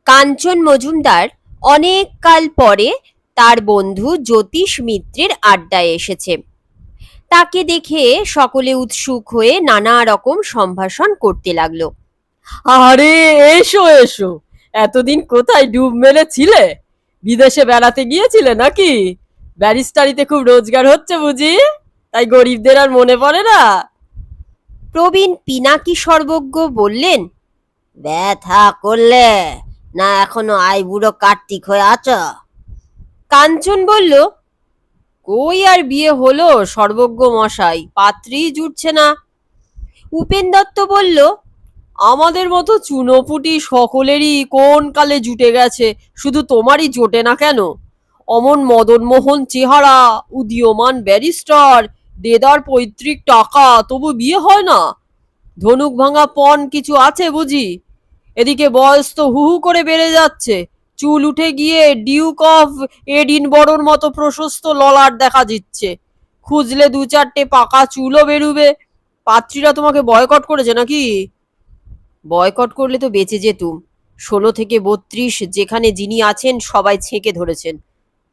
কাঞ্চন মজুমদার অনেক কাল পরে তার বন্ধু জ্যোতিষ মিত্রের আড্ডায় এসেছে। তাকে দেখে সকলে উৎসুক হয়ে নানা রকম সম্ভাষণ করতে লাগলো। আরে, এসো এসো। এতদিন কোথায় ডুব মেরেছিলে? বিদেশে বেড়াতে গিয়েছিলে নাকি? ব্যারিস্টারিতে খুব রোজগার হচ্ছে বুঝি, তাই গরিবদের আর মনে পড়ে না? প্রবীণ পিনাকি সর্বজ্ঞ বললেন, ব্যথা করলে না এখনো আইবুড়ো কার্তিক হয়ে আছো? কাঞ্চন বলল, কই আর বিয়ে হলো সর্বজ্ঞ মশাই, পাত্রীই জুটছে না। উপেন দত্ত বলল, আমাদের মতো চুনোপুটি সকলেরই কোন কালে জুটে গেছে, শুধু তোমারই জোটে না কেন? অমন মদনমোহন চেহারা, উদীয়মান ব্যারিস্টার, দেদার পৈতৃক টাকা, তবু বিয়ে হয় না? ধনুক ভাঙা পণ কিছু আছে বুঝি? এদিকে বয়স তো হু হু করে বেড়ে যাচ্ছে, চুল উঠে গিয়ে ডিউক অফ এডিনবরোর মতো প্রশস্ত ললাট দেখা দিচ্ছে। খুঁজলে দু চারটে পাকা চুলও বেরুবে। পাত্রীরা তোমাকে বয়কট করেছে নাকি? বয়কট করলে তো বেঁচে যেতুম। 16 থেকে 32 যেখানে যিনি আছেন সবাই ছেঁকে ধরেছেন।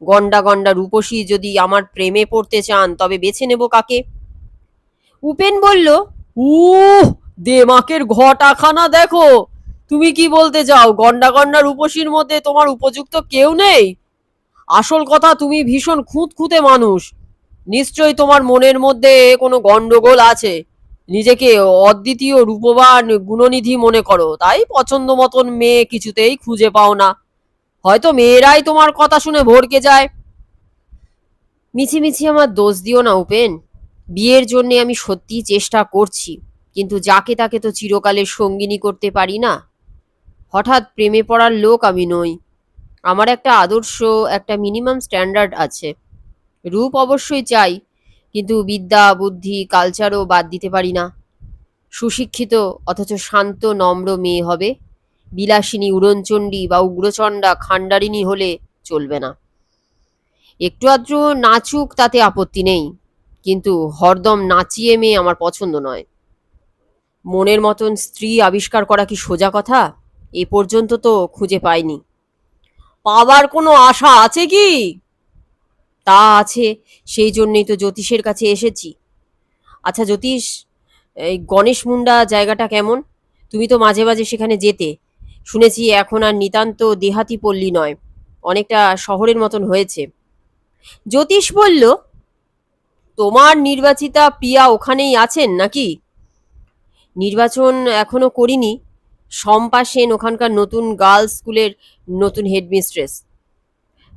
গন্ডা গন্ডা রূপসী যদি আমার প্রেমে পড়তে চান তবে বেছে নেব কাকে? উপেন বলল, উহ, দেমাকের ঘটাখানা দেখো। তুমি কি বলতে চাও গন্ডা গন্ডা রূপসীর মধ্যে তোমার উপযুক্ত কেউ নেই? আসল কথা, তুমি ভীষণ খুঁতখুঁতে মানুষ। নিশ্চয়ই তোমার মনের মধ্যে কোনো গন্ডগোল আছে। নিজেকে অদ্বিতীয় রূপবান গুণনিধি মনে করো, তাই পছন্দ মতন মেয়ে কিছুতেই খুঁজে পাও না। হয়তো মেয়েরাই তোমার কথা শুনে ভড়কে যায়। মিছিমিছি আমার দোষ দিও না উপেন। বিয়ের জন্যে আমি সত্যিই চেষ্টা করছি, কিন্তু যাকে তাকে তো চিরকালের সঙ্গিনী করতে পারি না। হঠাৎ প্রেমে পড়ার লোক আমি নই। আমার একটা আদর্শ, একটা মিনিমাম স্ট্যান্ডার্ড আছে। রূপ অবশ্যই চাই, কিন্তু বিদ্যা বুদ্ধি কালচারও বাদ দিতে পারি না। সুশিক্ষিত অথচ শান্ত নম্র মেয়ে হবে। বিলাসিনী উড়নচণ্ডী বা উগ্রচণ্ডা খান্ডারিনী হলে চলবে না। একটু আধটু নাচুক তাতে আপত্তি নেই, কিন্তু হরদম নাচিয়ে মেয়ে আমার পছন্দ নয়। মনের মতন স্ত্রী আবিষ্কার করা কি সোজা কথা? এ পর্যন্ত তো খুঁজে পাইনি। পাবার কোনো আশা আছে কি? তা আছে, সেই জন্যই তো জ্যোতিষের কাছে এসেছি। আচ্ছা জ্যোতিষ, এই গণেশ মুন্ডা জায়গাটা কেমন? তুমি তো মাঝে মাঝে সেখানে যেতে। শুনেছি এখন আর নিতান্ত দেহাতি পল্লী নয়, অনেকটা শহরের মতন হয়েছে। জ্যোতিষ বলল, তোমার নির্বাচিতা প্রিয়া ওখানেই আছেন নাকি? নির্বাচন এখনো করিনি। শম্পা সেন ওখানকার নতুন গার্লস স্কুলের নতুন হেডমিস্ট্রেস।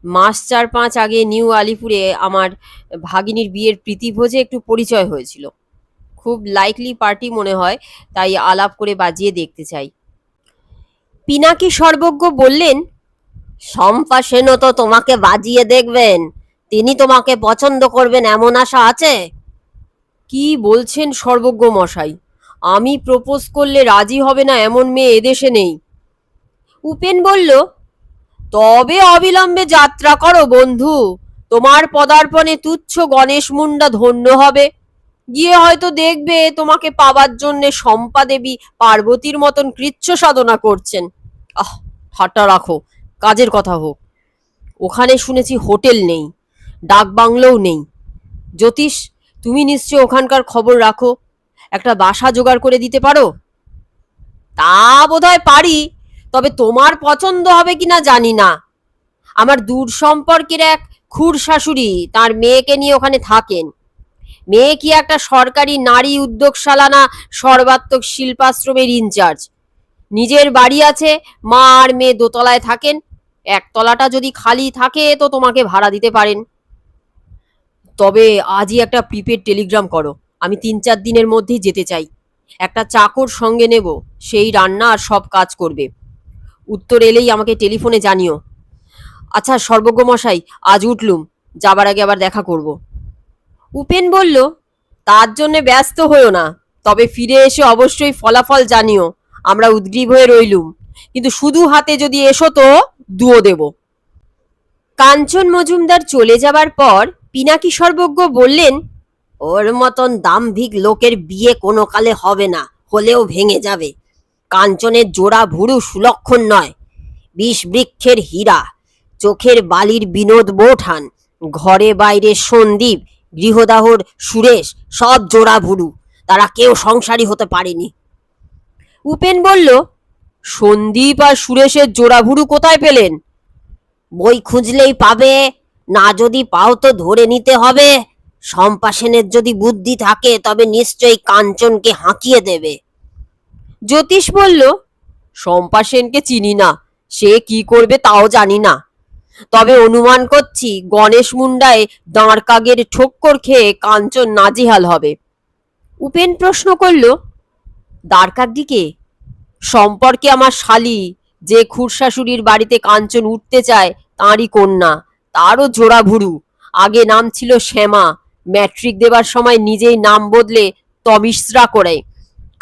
মাস 4-5 আগে নিউ আলিপুরে আমার ভাগিনীর বিয়ের প্রীতিভোজে একটু পরিচয় হয়েছিল। খুব লাইকলি পার্টি মনে হয়, তাই আলাপ করে বাজিয়ে দেখতে চাই। পিনাকি সর্বজ্ঞ বললেন, শম্পা সেনও তো তোমাকে বাজিয়ে দেখবেন। তিনি তোমাকে পছন্দ করবেন এমন আশা আছে? কি বলছেন সর্বজ্ঞ মশাই? আমি প্রপোজ করলে রাজি হবে না এমন মেয়ে এদেশে নেই। উপেন বলল, তবে অবিলম্বে যাত্রা করো বন্ধু। তোমার পদার্পণে তুচ্ছ গণেশ মুন্ডা ধন্য হবে। গিয়ে হয়তো দেখবে তোমাকে পাবার জন্যে শম্পা দেবী পার্বতীর মতন কৃচ্ছ সাধনা করছেন। আহ, ঠাট্টা রাখো, কাজের কথা হোক। ওখানে শুনেছি হোটেল নেই, ডাক বাংলোও নেই। জ্যোতিষ, তুমি নিশ্চয় ওখানকার খবর রাখো, একটা বাসা জোগাড় করে দিতে পারো? তা বোধহয় পারি, তবে তোমার পছন্দ হবে কিনা জানি না। আমার দূর সম্পর্কের এক খুড় শাশুড়ি তার মেয়েকে নিয়ে ওখানে থাকেন। মেয়ে কি একটা সরকারি নারী উদ্যোগশালা না সর্বাত্মক শিল্পাশ্রমের ইনচার্জ। নিজের বাড়ি আছে, মা আর মেয়ে দোতলায় থাকেন। একতলাটা যদি খালি থাকে তো তোমাকে ভাড়া দিতে পারেন। তবে আজই একটা প্রিপেড টেলিগ্রাম করো, আমি 3-4 দিনের মধ্যেই যেতে চাই। একটা চাকর সঙ্গে নেব, সেই রান্না আর সব কাজ করবে। উত্তর এলেই আমাকে টেলিফোনে জানিও। আচ্ছা সর্বজ্ঞ মশাই, আজ উঠলুম, যাবার আগে আবার দেখা করব। উপেন বলল, তার জন্যে ব্যস্ত হইও না, তবে ফিরে এসে অবশ্যই ফলাফল জানিও। আমরা উদ্গ্রীব হয়ে রইলুম, কিন্তু শুধু হাতে যদি এসো তো দুও দেব। কাঞ্চন মজুমদার চলে যাবার পর পিনাকি সর্বজ্ঞ বললেন, ওর মতন দাম্ভিক লোকের বিয়ে কোনো কালে হবে না, হলেও ভেঙে যাবে। কাঞ্চনের জোড়া ভুরু সুলক্ষণ নয়। বিষ বৃক্ষের হীরা, চোখের বালির বিনোদ বৌঠান, ঘরে বাইরে সন্দীপ, গৃহদাহর সুরেশ, সব জোড়া ভুরু, তারা কেউ সংসারী হতে পারেনি। উপেন বলল, সন্দীপ আর সুরেশের জোড়াভুরু কোথায় পেলেন? বই খুঁজলেই পাবে, না যদি পাও তো ধরে নিতে হবে। শম্পা সেনের যদি বুদ্ধি থাকে তবে নিশ্চয়ই কাঞ্চনকে হাঁকিয়ে দেবে। জ্যোতিষ বলল, শম্পা সেনকে চিনি না, সে কি করবে তাও জানি না, তবে অনুমান করছি গণেশ মুন্ডায় দাঁড় কাগের ঠোক্কর খেয়ে কাঞ্চন নাজেহাল হবে। উপেন প্রশ্ন করল, দ্বারকাগদিকে? সম্পর্কে আমার শালি, যে খুড়শাশুড়ির বাড়িতে কাঞ্চন উঠতে চায় তাঁরই কন্যা, তারও জোড়া ভুরু। আগে নাম ছিল শ্যামা, ম্যাট্রিক দেবার সময় নিজেই নাম বদলে তমিশ্রা করে।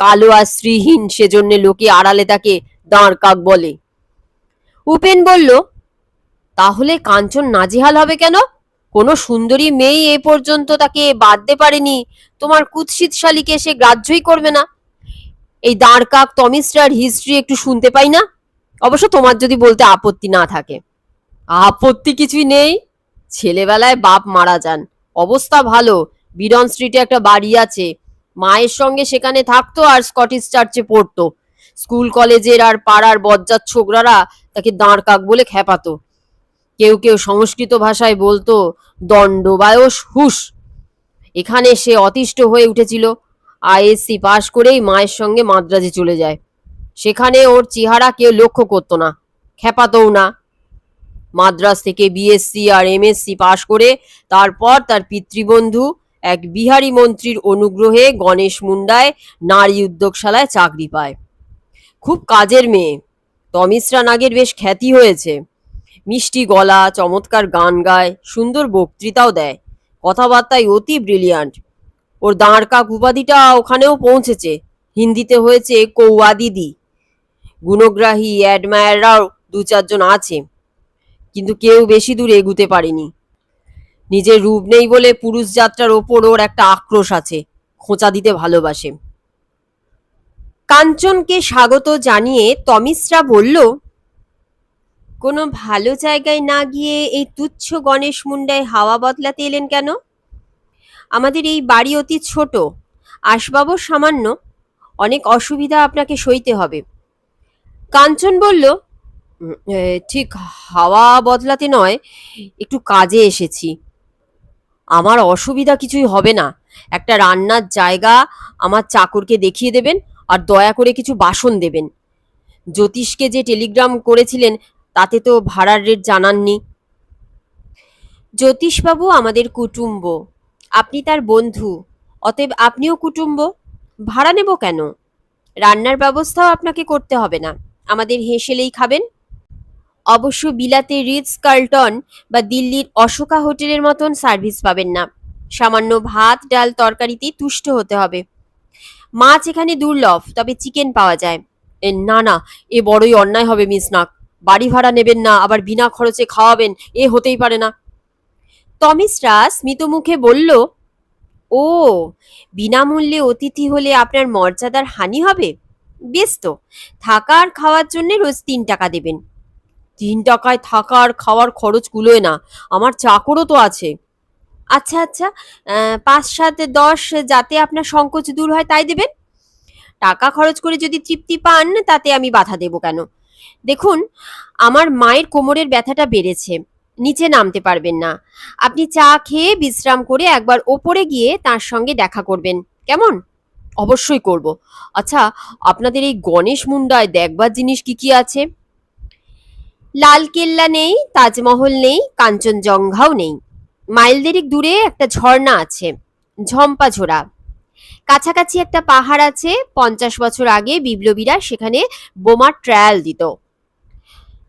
কালো আর শ্রীহীন, সেজন্য লোকে আড়ালে তাকে দাঁড় কাক বলে। উপেন বলল, তাহলে কাঞ্চন নাজেহাল হবে কেন? কোনো সুন্দরী মেয়ে এ পর্যন্ত তাকে বাঁধতে পারেনি, তোমার কুৎসিত শালীকে সে গ্রাহ্যই করবে না। এই দাঁড় কাক তমিশ্রার হিস্ট্রি একটু শুনতে পাই না? অবশ্য তোমার যদি বলতে আপত্তি না থাকে। আপত্তি কিছুই নেই। ছেলেবেলায় বাপ মারা যান, অবস্থা ভালো, বিডন স্ট্রিটে একটা বাড়ি আছে। মায়ের সঙ্গে সেখানে থাকতো আর স্কটিশ চার্চে পড়তো। স্কুল কলেজের আর পাড়ার বজ্জাত ছোকরারা তাকে দাঁড় কাক বলে খেপাতো। কেউ কেউ সংস্কৃত ভাষায় বলতো দণ্ডবায়স হুস। এখানে সে অতিষ্ঠ হয়ে উঠেছিল। আইএসসি পাশ করেই মায়ের সঙ্গে মাদ্রাজে চলে যায়। সেখানে ওর চেহারা কেউ লক্ষ্য করতো না, খেপাতও না। মাদ্রাজ থেকে বিএসসি আর এমএসসি পাশ করে তারপর তার পিতৃবন্ধু এক বিহারী মন্ত্রীর অনুগ্রহে গণেশ মুন্ডায় নারী উদ্যোগশালায় চাকরি পায়। খুব কাজের মেয়ে। তমিশ্রা নাগের বেশ খ্যাতি হয়েছে। মিষ্টি গলা, চমৎকার গান গায়, সুন্দর বক্তৃতাও দেয়, কথাবার্তায় অতি ব্রিলিয়ান্ট। ওর দাঁড় কাক উপাধিটা ওখানেও পৌঁছেছে। হিন্দিতে হয়েছে কৌয়া দিদি। গুণগ্রাহী অ্যাডমায়াররাও দু চারজন আছে, কিন্তু কেউ বেশি দূর এগুতে পারেনি। নিজের রূপ নেই বলে পুরুষ যাত্রার ওপর ওর একটা আক্রোশ আছে, খোঁচা দিতে ভালোবাসে। কাঞ্চনকে স্বাগত জানিয়ে তমিশ্রা বলল, কোনো ভালো জায়গায় না গিয়ে এই তুচ্ছ গণেশ মুন্ডায় হাওয়া বদলাতে এলেন কেন? আমাদের এই বাড়ি অতি ছোট, আসবাবও সামান্য, অনেক অসুবিধা আপনাকে সইতে হবে। কাঞ্চন বলল, ঠিক হাওয়া বদলাতে নয়, একটু কাজে এসেছি। আমার অসুবিধা কিছুই হবে না। একটা রান্নার জায়গা আমার চাকরকে দেখিয়ে দেবেন, আর দয়া করে কিছু বাসন দেবেন। জ্যোতিষকে যে টেলিগ্রাম করেছিলেন তাতে তো ভাড়ার রেট জানাননি। জ্যোতিষবাবু আমাদের কুটুম্ব, আপনি তার বন্ধু, অতএব আপনিও কুটুম্ব। ভাড়া নেব কেন? রান্নার ব্যবস্থাও আপনাকে করতে হবে না, আমাদের হেসেলেই খাবেন। অবশ্য বিলাতে রিটস কার্লটন বা দিল্লির অশোকা হোটেলের মতন সার্ভিস পাবেন না। সামান্য ভাত ডাল তরকারিতেই তুষ্ট হতে হবে। মাছ এখানে দুর্লভ, তবে চিকেন পাওয়া যায়। না না, এ বড়ই অন্যায় হবে মিস নাক। বাড়ি ভাড়া নেবেন না, আবার বিনা খরচে খাওয়াবেন, এ হতেই পারে না। তমিশ্রা স্মিত মুখে বলল, ও, বিনামূল্যে অতিথি হলে আপনার মর্যাদার হানি হবে? বেশ তো, থাকা আর খাওয়ার জন্য রোজ 3 টাকা দেবেন। 3 টাকায় থাকা আর খাওয়ার খরচ কুলোয় না, আমার চাকরও তো আছে। আচ্ছা আচ্ছা, 5, 7, 10, যাতে আপনার সংকোচ দূর হয় তাই দেবেন। টাকা খরচ করে যদি তৃপ্তি পান তাতে আমি বাধা দেব কেন? দেখুন, আমার মায়ের কোমরের ব্যথাটা বেড়েছে, নিচে নামতে পারবেন না। আপনি চা খেয়ে বিশ্রাম করে একবার ওপরে গিয়ে তার সঙ্গে দেখা করবেন, কেমন? অবশ্যই করব। আচ্ছা, আপনাদের এই গণেশ মুন্ডায় দেখবার জিনিস কি কি আছে? লালকেল্লা নেই, তাজমহল নেই, কাঞ্চনজঙ্ঘাও নেই। মাইল দেড়েক দূরে একটা ঝর্ণা আছে, ঝম্পাঝোড়া। কাছাকাছি একটা পাহাড় আছে, 50 বছর আগে বিপ্লবীরা সেখানে বোমার ট্রায়াল দিত।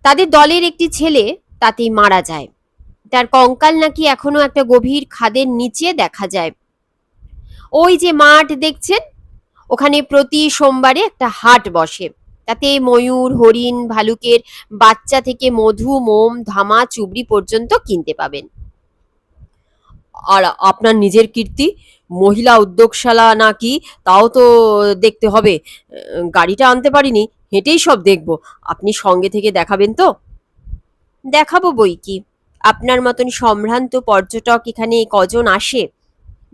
তাদের দলের একটি ছেলে তাতেই মারা যায়। তার কঙ্কাল নাকি এখনো একটা গভীর খাদের নিচে দেখা যায়। ওই যে মাঠ দেখছেন, ওখানে প্রতি সোমবারে একটা হাট বসে। তাতে ময়ূর, হরিণ, ভালুকের বাচ্চা থেকে মধু, মোম, ধামা, চুবড়ি পর্যন্ত কিনতে পাবেন। আর আপনার নিজের কীর্তি, মহিলা উদ্যোগশালা নাকি, তাও তো দেখতে হবে। গাড়িটা আনতে পারিনি, হেঁটেই সব দেখব। আপনি সঙ্গে থেকে দেখাবেন তো? দেখাবো বই কি। আপনার মতন সম্ভ্রান্ত পর্যটক এখানে কজন আসে?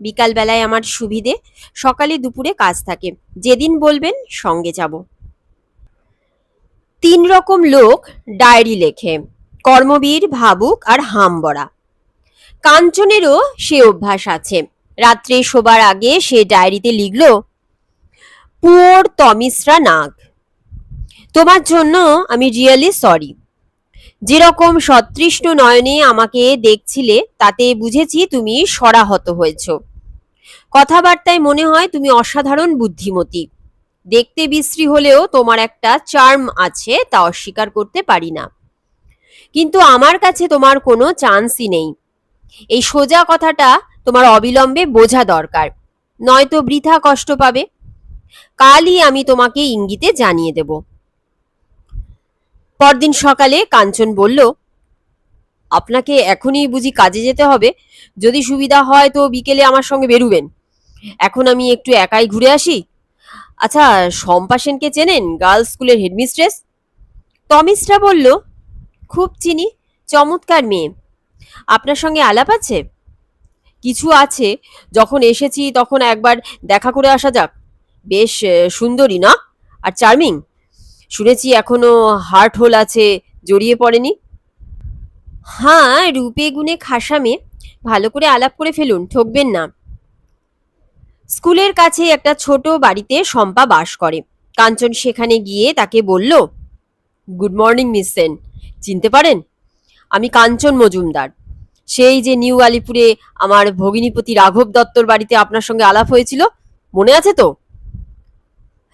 বিকালবেলায় আমার সুবিধে, সকালে দুপুরে কাজ থাকে। যেদিন বলবেন সঙ্গে যাব। 3 রকম লোক ডায়েরি লেখে: কর্মবীর, ভাবুক আর হামবড়া। কাঞ্চনেরও সে অভ্যাস আছে। রাত্রে শোবার আগে সে ডায়েরিতে লিখল, পুয়োর তমিশ্রা নাগ, তোমার জন্য আমি রিয়েলি সরি। যেরকম সতৃষ্ণ নয়নে আমাকে দেখছিলে তাতে বুঝেছি তুমি সরাহত হয়েছ। কথাবার্তায় মনে হয় তুমি অসাধারণ বুদ্ধিমতী। দেখতে বিশ্রী হলেও তোমার একটা চার্ম আছে, তা অস্বীকার করতে পারি না। কিন্তু আমার কাছে তোমার কোনো চান্সই নেই। এই সোজা কথাটা তোমার অবিলম্বে বোঝা দরকার, নয়তো বৃথা কষ্ট পাবে। কালই আমি তোমাকে ইঙ্গিতে জানিয়ে দেব। পরদিন সকালে কাঞ্চন বলল, আপনাকে এখনই বুঝি কাজে যেতে হবে? যদি সুবিধা হয় তো বিকেলে আমার সঙ্গে বেরুবেন। এখন আমি একটু একাই ঘুরে আসি। আচ্ছা, শম্পা সেনকে চেনেন? গার্লস স্কুলের হেডমিস্ট্রেস। তমিশ্রা বলল, খুব চিনি, চমৎকার মেয়ে। আপনার সঙ্গে আলাপ আছে? কিছু আছে। যখন এসেছি তখন একবার দেখা করে আসা যাক। বেশ সুন্দরী না? আর চার্মিং। শুনেছি এখনো হার্ট হোল আছে, জড়িয়ে পড়েনি। হ্যাঁ, রূপে গুণে খাসা মেয়ে। ভালো করে আলাপ করে ফেলুন, ঠকবেন না। স্কুলের কাছে একটা ছোট বাড়িতে শম্পা বাস করে। কাঞ্চন সেখানে গিয়ে তাকে বলল, গুড মর্নিং মিস সেন। চিনতে পারেন? আমি কাঞ্চন মজুমদার। সেই যে নিউ আলিপুরে আমার ভগিনীপতি রাঘব দত্তর বাড়িতে আপনার সঙ্গে আলাপ হয়েছিল, মনে আছে তো?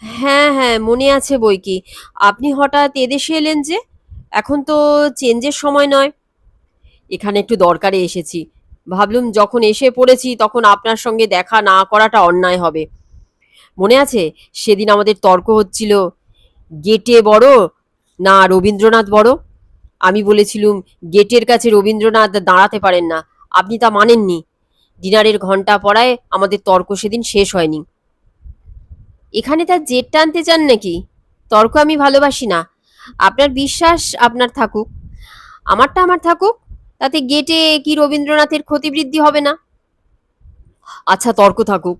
হ্যাঁ হ্যাঁ, মনে আছে বই কি। আপনি হঠাৎ এদেশে এলেন যে? এখন তো চেঞ্জের সময় নয়। এখানে একটু দরকারে এসেছি। ভাবলুম যখন এসে পড়েছি তখন আপনার সঙ্গে দেখা না করাটা অন্যায় হবে। মনে আছে সেদিন আমাদের তর্ক হচ্ছিল, গেটে বড় না রবীন্দ্রনাথ বড়? আমি বলেছিলুম গেটের কাছে রবীন্দ্রনাথ দাঁড়াতে পারেন না। আপনি তা মানেননি। ডিনারের ঘন্টা পড়ায় আমাদের তর্ক সেদিন শেষ হয়নি। এখানে তার জেদ টানতে চান নাকি? তর্ক আমি ভালোবাসি না। আপনার বিশ্বাস আপনার থাকুক, আমারটা আমার থাকুক। তাতে গেটে কি রবীন্দ্রনাথের ক্ষতিবৃদ্ধি হবে না? আচ্ছা, তর্ক থাকুক।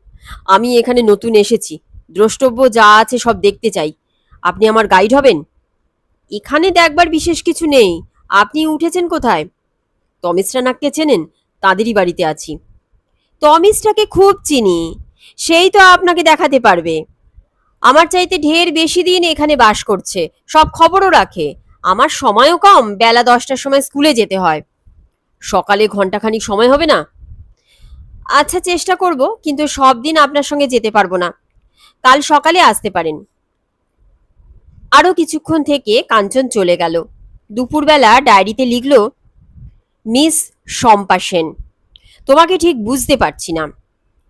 আমি এখানে নতুন এসেছি, দ্রষ্টব্য যা আছে সব দেখতে চাই। আপনি আমার গাইড হবেন? এখানে দেখবার বিশেষ কিছু নেই। আপনি উঠেছেন কোথায়? তমিশ্রা নাককে চেনেন? তাদেরই বাড়িতে আছি। তমিজটাকে খুব চিনি, সেই তো আপনাকে দেখাতে পারবে। আমার চাইতে ঢের বেশি দিন এখানে বাস করছে, সব খবরও রাখে। আমার সময়ও কম, বেলা 10টার সময় স্কুলে যেতে হয়। সকালে ঘন্টাখানিক সময় হবে না? আচ্ছা, চেষ্টা করব, কিন্তু সব দিন আপনার সঙ্গে যেতে পারবো না। কাল সকালে আসতে পারেন। আরো কিছুক্ষণ থেকে কাঞ্চন চলে গেল। দুপুরবেলা ডায়েরিতে লিখল, মিস শম্পা সেন, তোমাকে ঠিক বুঝতে পারছি না।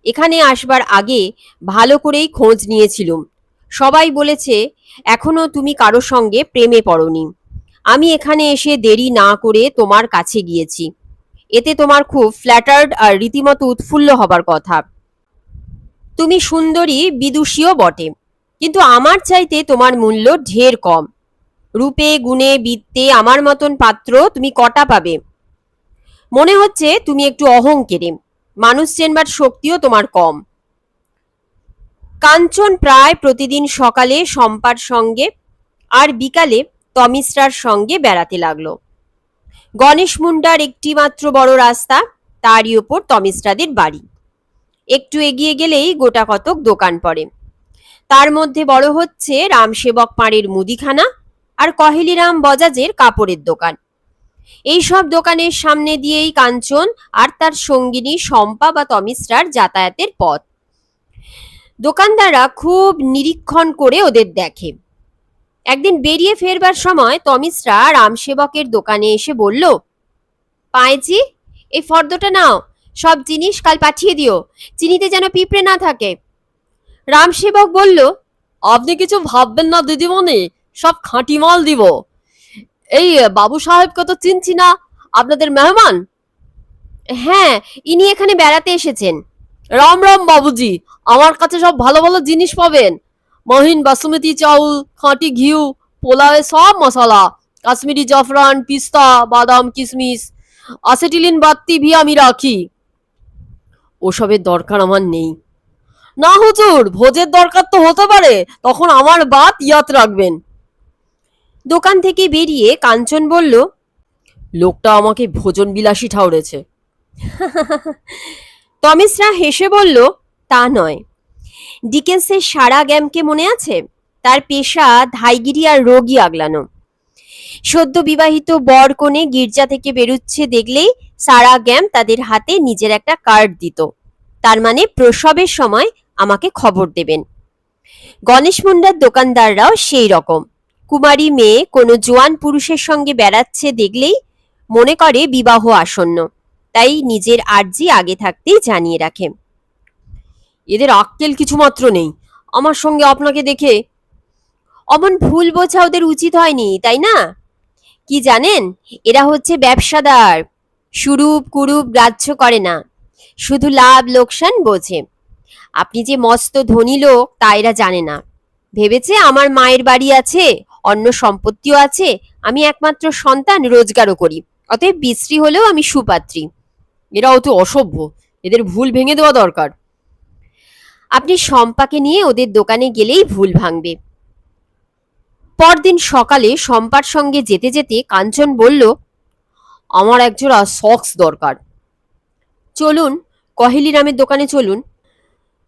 এখানে আসবার আগে ভালো করেই খোঁজ নিয়েছিলুম। সবাই বলেছে এখনো তুমি কারো সঙ্গে প্রেমে পড়নি। আমি এখানে এসে দেরি না করে তোমার কাছে গিয়েছি। এতে তোমার খুব ফ্ল্যাটার্ড আর রীতিমতো উৎফুল্ল হবার কথা। তুমি সুন্দরী, বিদুষীও বটে, কিন্তু আমার চাইতে তোমার মূল্য ঢের কম। রূপে গুণে বিত্তে আমার মতন পাত্র তুমি কটা পাবে? মনে হচ্ছে তুমি একটু অহংকেরে, মানুষ চেনবার শক্তিও তোমার কম। কাঞ্চন প্রায় প্রতিদিন সকালে শম্পার সঙ্গে আর বিকালে তমিশ্রার সঙ্গে বেড়াতে লাগলো। গণেশ মুন্ডার একটি মাত্র বড় রাস্তা, তারই ওপর তমিশ্রাদের বাড়ি। একটু এগিয়ে গেলেই গোটা কতক দোকান পড়ে। তার মধ্যে বড় হচ্ছে রামসেবক পাড়ের মুদিখানা আর কহেলিরাম বজাজের কাপড়ের দোকান। এইসব দোকানের সামনে দিয়েই কাঞ্চন আর তার সঙ্গিনী শম্পা বা তমিশ্রার যাতায়াতের পথ। দোকানদাররা খুব নিরীক্ষণ করে ওদের দেখে। একদিন বেরিয়ে ফেরবার সময় তমিশ্রা রামসেবকের দোকানে এসে বলল, পায়েজি, এই ফর্দটা নাও, সব জিনিস কাল পাঠিয়ে দিও, চিনিতে যেন পিঁপড়ে না থাকে। রামসেবক বলল, আপনি কিছু ভাববেন না দিদিমণি, সব খাঁটি মাল দিব। এই বাবু সাহেবকে তো চিনছি না, আপনাদের মেহমান? হ্যাঁ, ইনি এখানে বেড়াতে এসেছেন। রাম রাম বাবুজি, আমার কাছে সব ভালো ভালো জিনিস পাবেন। মহিন বাসুমতি চাউল, খাঁটি ঘিউ, পোলাওয়ে সব মশলা, কাশ্মীরি জাফরান, পিস্তা, বাদাম, কিশমিশ, অ্যাসেটিলিন বাত্তি ভি আমি রাখি। ওসবের দরকার আমার নেই। না হুজুর, ভোজের দরকার তো হতে পারে, তখন আমার বাত ইয়াদ রাখবেন। দোকান থেকে বেরিয়ে কাঞ্চন বলল, লোকটা আমাকে ভোজন বিলাসী ঠাউরেছে। তমিশ্রা হেসে বলল, তা নয়। ডিকেন্সের সারা গ্যামকে মনে আছে? তার পেশা ধাইগিরি আর রোগী আগলানো। সদ্য বিবাহিত বর কনে গির্জা থেকে বেরুচ্ছে দেখলেই সারা গ্যাম তাদের হাতে নিজের একটা কার্ড দিত। তার মানে প্রসবের সময় আমাকে খবর দেবেন। গণেশ মুন্ডার দোকানদাররাও সেই রকম। কুমারী মেয়ে কোনো জোয়ান পুরুষের সঙ্গে বেড়াচ্ছে দেখলেই মনে করে বিবাহ আসন্ন, তাই নিজের আর্জি আগে থাকতেই জানিয়ে রাখে। এদের আক্কেল কিছুমাত্র নেই। আমার সঙ্গে আপনাকে দেখে অমন ভুল বোঝা ওদের উচিত হয়নি, তাই না? কি জানেন, এরা হচ্ছে ব্যবসাদার। সুরূপ কুরূপ গ্রাহ্য করে না, শুধু লাভ লোকসান বোঝে। আপনি যে মস্ত ধনী লোক তা এরা জানে না। ভেবেছে আমার মায়ের বাড়ি আছে, অন্য সম্পত্তিও আছে, আমি একমাত্র সন্তান, রোজগারও করি, অতএব বিশ্রী হলেও আমি সুপাত্রী। এরা অতি অসভ্য, এদের ভুল ভেঙে দেওয়া দরকার। আপনি শম্পাকে নিয়ে ওদের দোকানে গেলেই ভুল ভাঙবে। পরদিন সকালে শম্পার সঙ্গে যেতে যেতে কাঞ্চন বলল, আমার একজোড়া সক্স দরকার। চলুন, কহেলিরামের দোকানে চলুন।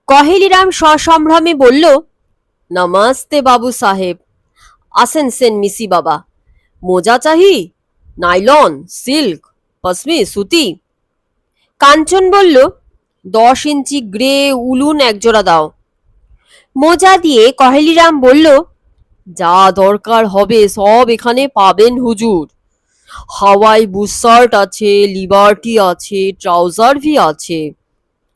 কহেলিরাম সসম্ভ্রমে বলল, নমস্তে বাবু সাহেব। আসেন সেন মিসি বাবা। মোজা চাহি? নাইলন, সিল্ক, পশমি, সুতি? কাঞ্চন বলল, 10 ইঞ্চি গ্রে উলুন একজোড়া দাও। মোজা দিয়ে কহেলিরাম বলল, যা দরকার হবে সব এখানে পাবেন হুজুর। হাওয়াই বুশার্ট আছে, লিবার্টি আছে, ট্রাউজার ভি আছে,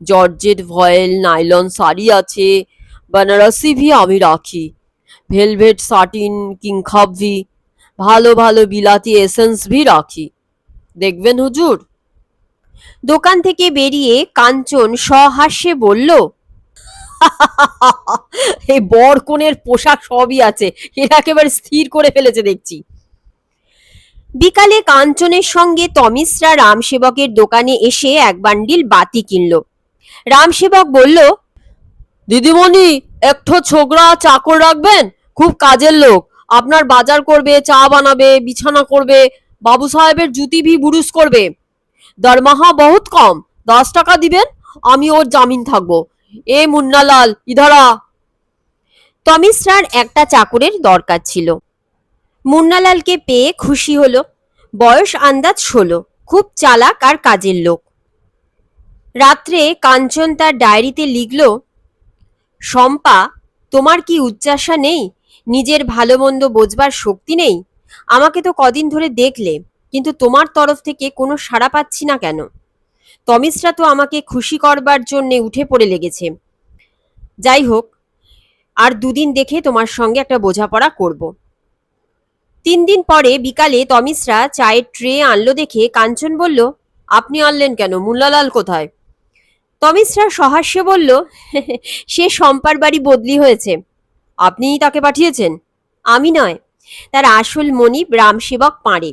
জর্জেট ভয়েল নাইলন শাড়ি আছে, বেনারসি ভি আমি রাখি, ভেলভেট সাটিন কিংখাব ভি, ভালো ভালো বিলাতি এসেন্স ভি রাখি। দেখবেন হুজুর। দোকান থেকে বেরিয়ে কাঞ্চন সহাস্যে বলল, এই বর কনের পোশাক সবই আছে, এরা একেবারে স্থির করে ফেলেছে দেখছি। বিকালে কাঞ্চনের সঙ্গে তমিশ্রা রামসেবকের দোকানে এসে এক বান্ডিল বাতি কিনল। রামসেবক বলল, দিদিমণি, একটো ছোকরা চাকর রাখবেন, খুব কাজের লোক, আপনার বাজার করবে, চা বানাবে, বিছানা করবে, বাবু সাহেবের জুতি ভি বুরুস করবে। দরমাহা বহুত কম, 10 টাকা দিবেন, আমি ওর জামিন থাকবো। এ মুন্নালাল ইধারা। তমিশ্রার একটা চাকরের দরকার ছিল। মুন্নালালকে পেয়ে খুশি হলো। বয়স আন্দাজ 16, খুব চালাক আর কাজের লোক। রাত্রে কাঞ্চন তার ডায়েরিতে লিখল, শম্পা, তোমার কি উচ্চাসা নেই? নিজের ভালো মন্দ বোঝবার শক্তি নেই? আমাকে তো কদিন ধরে দেখলে, কিন্তু তোমার তরফ থেকে কোনো সাড়া পাচ্ছি না কেন? তমিশ্রা তো আমাকে খুশি করবার জন্যে উঠে পড়ে লেগেছে। যাই হোক, আর দুদিন দেখে তোমার সঙ্গে একটা বোঝাপড়া করব। 3 দিন পরে বিকালে তমিশ্রা চায়ের ট্রে আনলো দেখে কাঞ্চন বলল, আপনি আনলেন কেন? মুন্নালাল কোথায়? তমিশ্রা সহাস্যে বলল, সে শম্পার বাড়ি বদলি হয়েছে। আপনিই তাকে পাঠিয়েছেন? আমি নয়, তার আসল মনিব রামসেবক পাঁড়ে,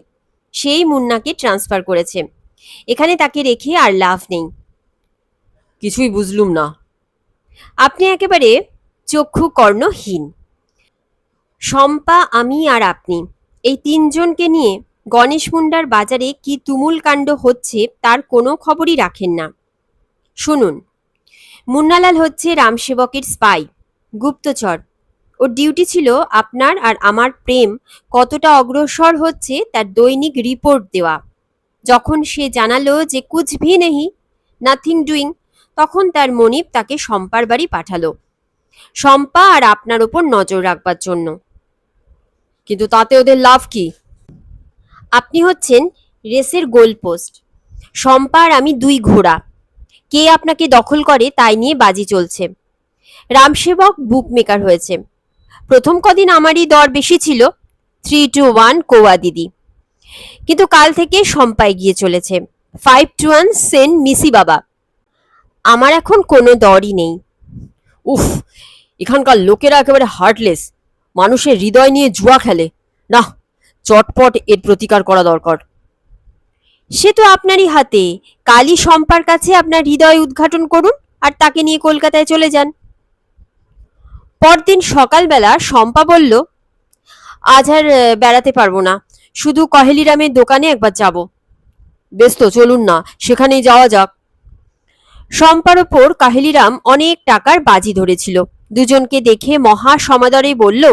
সেই মুন্নাকে ট্রান্সফার করেছে। এখানে তাকে রেখে আর লাভ নেই। কিছুই বুঝলুম না। আপনি একেবারে চক্ষু কর্ণহীন। শম্পা, আমি আর আপনি, এই 3 জনকে নিয়ে গণেশ মুন্ডার বাজারে কি তুমুল কাণ্ড হচ্ছে তার কোনো খবরই রাখেন না। শুনুন, মুন্নালাল হচ্ছে রামসেবকের স্পাই, গুপ্তচর। ওর ডিউটি ছিল আপনার আর আমার প্রেম কতটা অগ্রসর হচ্ছে তার দৈনিক রিপোর্ট দেওয়া। যখন সে জানালো যে কুছ ভি নেহি, নাথিং ডুইং, তখন তার মনিব তাকে শম্পার বাড়ি পাঠালো, শম্পা আর আপনার ওপর নজর রাখবার জন্য। কিন্তু তাতে ওদের লাভ কি? আপনি হচ্ছেন রেসের গোলপোস্ট, শম্পা আর আমি 2 ঘোড়া। কে আপনাকে দখল করে তাই নিয়ে বাজি চলছে। রামসেবক বুকমেকার হয়েছে। প্রথম কদিন আমারই দর বেশি ছিল, 3-1 কোয়া দিদি, কিন্তু কাল থেকে শম্পায় গিয়ে চলেছে, 5-1 সেন মিসি বাবা। আমার এখন কোনো দরই নেই। উফ, এখানকার লোকেরা একেবারে হার্টলেস, মানুষের হৃদয় নিয়ে জুয়া খেলে। না, চটপট এর প্রতিকার করা দরকার। সে তো আপনারই হাতে। কালই শম্পার কাছে আপনার হৃদয় উদ্ঘাটন করুন আর তাকে নিয়ে কলকাতায় চলে যান। পরদিন সকালবেলা শম্পা বলল, আজ আর বেড়াতে পারবো না, শুধু কহেলিরামের দোকানে একবার যাব। বেশ তো, চলুন না, সেখানেই যাওয়া যাক। শম্পার ওপর কাহেলিরাম অনেক টাকার বাজি ধরেছিল। দুজনকে দেখে মহা সমাদরে বলল,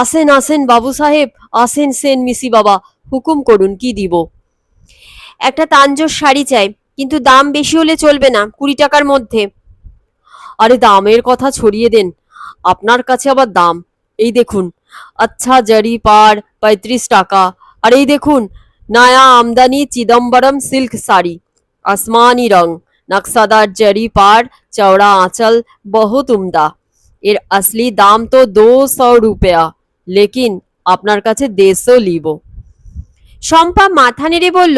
আসেন আসেন বাবু সাহেব, আসেন সেন মিসি বাবা, হুকুম করুন, কি দিব? একটা তাঞ্জোর শাড়ি চাই, কিন্তু দাম বেশি হলে চলবে না, 20 টাকার মধ্যে। আরে দামের কথা ছড়িয়ে দেন, আপনার কাছে আবার দাম? এই দেখুন, আচ্ছা জারি পার 35 টাকা। আর এই দেখুন, নয়া আমদানি চিদম্বরম সিল্ক শাড়ি, আসমানি রং, নকশাদার জারি পার, চौड़ा आंचल, बहुत उम्दा। এর असली দাম তো 200 রুপয়া, লেকিন আপনার কাছে 150 লিব। শম্পা মাথা নেড়ে বলল,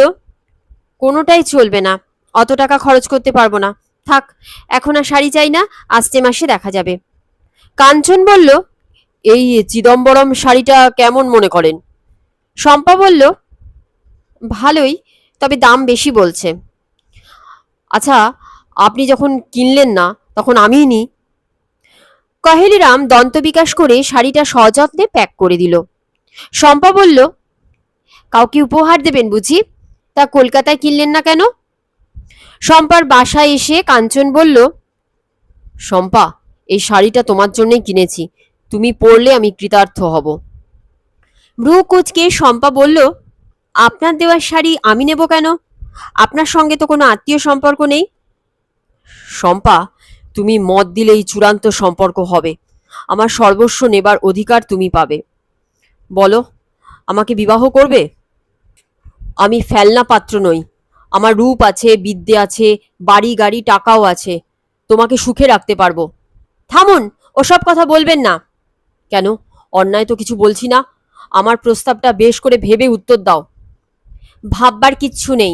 কোনোটাই চলবে না, অত টাকা খরচ করতে পারবো না। থাক, এখন আর শাড়ি চাই না, আসছে মাসে দেখা যাবে। কাঞ্চন বলল, এই চিদম্বরম শাড়িটা কেমন মনে করেন? শম্পা বলল, ভালোই, তবে দাম বেশি বলছে। আচ্ছা, আপনি যখন কিনলেন না তখন আমিই নিই। কহেলিরাম দন্তবিকাশ করে শাড়িটা সযত্নে প্যাক করে দিল। শম্পা বলল, কাউকে উপহার দেবেন বুঝি? তা কলকাতায় কিনলেন না কেন? শম্পার বাসায় এসে কাঞ্চন বলল, শম্পা, এই শাড়িটা তোমার জন্যই কিনেছি, তুমি পরলে আমি কৃতার্থ হব। ভ্রু কুঁচকে শম্পা বলল, আপনার দেওয়ার শাড়ি আমি নেব কেন? আপনার সঙ্গে তো কোনো আত্মীয় সম্পর্ক নেই। শম্পা, তুমি মত দিলেই চূড়ান্ত সম্পর্ক হবে। আমার সর্বস্ব নেবার অধিকার তুমি পাবে। বলো, আমাকে বিবাহ করবে? আমি ফেলনা পাত্র নই। আমার রূপ আছে, বিদ্যে আছে, বাড়ি গাড়ি টাকাও আছে, তোমাকে সুখে রাখতে পারবো। থামুন, ওসব কথা বলবেন না। কেন? অন্যায় তো কিছু বলছি না। আমার প্রস্তাবটা বেশ করে ভেবে উত্তর দাও। ভাববার কিচ্ছু নেই,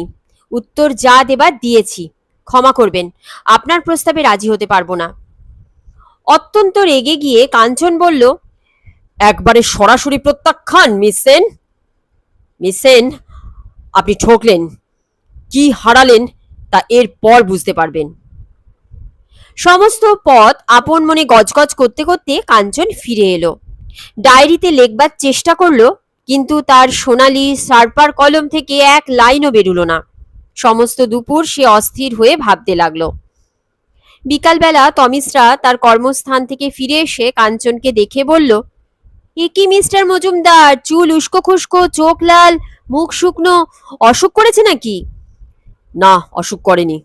উত্তর যা দেবার দিয়েছি। ক্ষমা করবেন, আপনার প্রস্তাবে রাজি হতে পারবো না। অত্যন্ত রেগে গিয়ে কাঞ্চন বলল, একবারে সরাসরি প্রত্যাখ্যান মিস সেন। মিস সেন, আপনি ঠকলেন, কি হারালেন তা এর পর বুঝতে পারবেন। সমস্ত পথ আপন মনে গজগজ করতে করতে কাঞ্চন ফিরে এলো। ডায়েরিতে লেখবার চেষ্টা করলো, কিন্তু তার সোনালি সার্পার কলম থেকে এক লাইনও বেরুলো না। সমস্ত দুপুর সে অস্থির হয়ে ভাবতে লাগলো। বিকালবেলা তমিসরা তার কর্মস্থান থেকে ফিরে এসে কাঞ্চনকে দেখে বলল, এ কি মিস্টার মজুমদার, চুল উস্কো খুস্কো, চোখ লাল, মুখ শুকনো, অসুখ করেছে নাকি? না, অসুখ করেনি।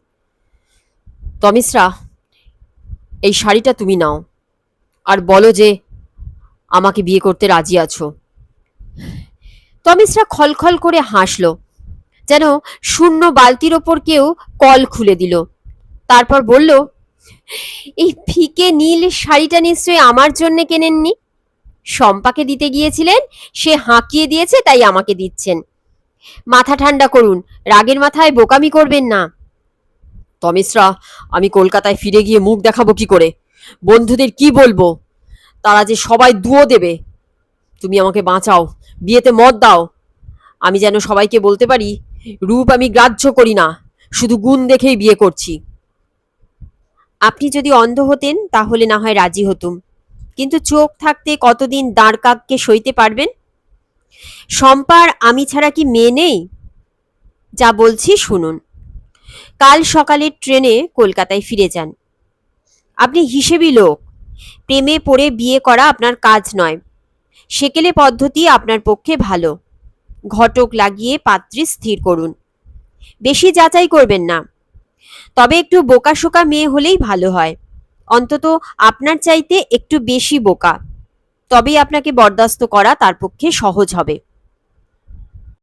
তমিসরা, এই শাড়িটা তুমি নাও, আর বলো যে আমাকে বিয়ে করতে রাজি আছো। তমিসরা খলখল করে হাসলো, যেন শূন্য বালতির ওপর কেউ কল খুলে দিল। তারপর বলল, এই ফিকে নীল শাড়িটা নিশ্চয়ই আমার জন্য কেনেননি। শম্পাকে দিতে গিয়েছিলেন, সে হাঁকিয়ে দিয়েছে, তাই আমাকে দিচ্ছেন। মাথা ঠান্ডা করুন, রাগের মাথায় বোকামি করবেন না। তমিসরা, আমি কলকাতায় ফিরে গিয়ে মুখ দেখাবো কি করে? বন্ধুদের কি বলবো? তারা যে সবাই দুয়ো দেবে। তুমি আমাকে বাঁচাও, বিয়েতে মত দাও। আমি যেন সবাইকে বলতে পারি, রূপ আমি গ্রাহ্য করি না, শুধু গুণ দেখেই বিয়ে করছি। আপনি যদি অন্ধ হতেন তাহলে না হয় রাজি হতুম, কিন্তু চোখ থাকতে কতদিন দাঁড় কাককে সইতে পারবেন? শম্পার আমি ছাড়া কি মেয়ে নেই? যা বলছি শুনুন, কাল সকালের ট্রেনে কলকাতায় ফিরে যান। আপনি হিসেবি লোক, প্রেমে পড়ে বিয়ে করা আপনার কাজ নয়। সেকেলে পদ্ধতি আপনার পক্ষে ভালো। ঘটক লাগিয়ে পাত্রী স্থির করুন, বেশি যাচাই করবেন না। তবে একটু বোকাশোকা মেয়ে হলেই ভালো হয়, অন্তত আপনার চাইতে একটু বেশি বোকা, তবেই আপনাকে বরদাস্ত করা তার পক্ষে সহজ হবে।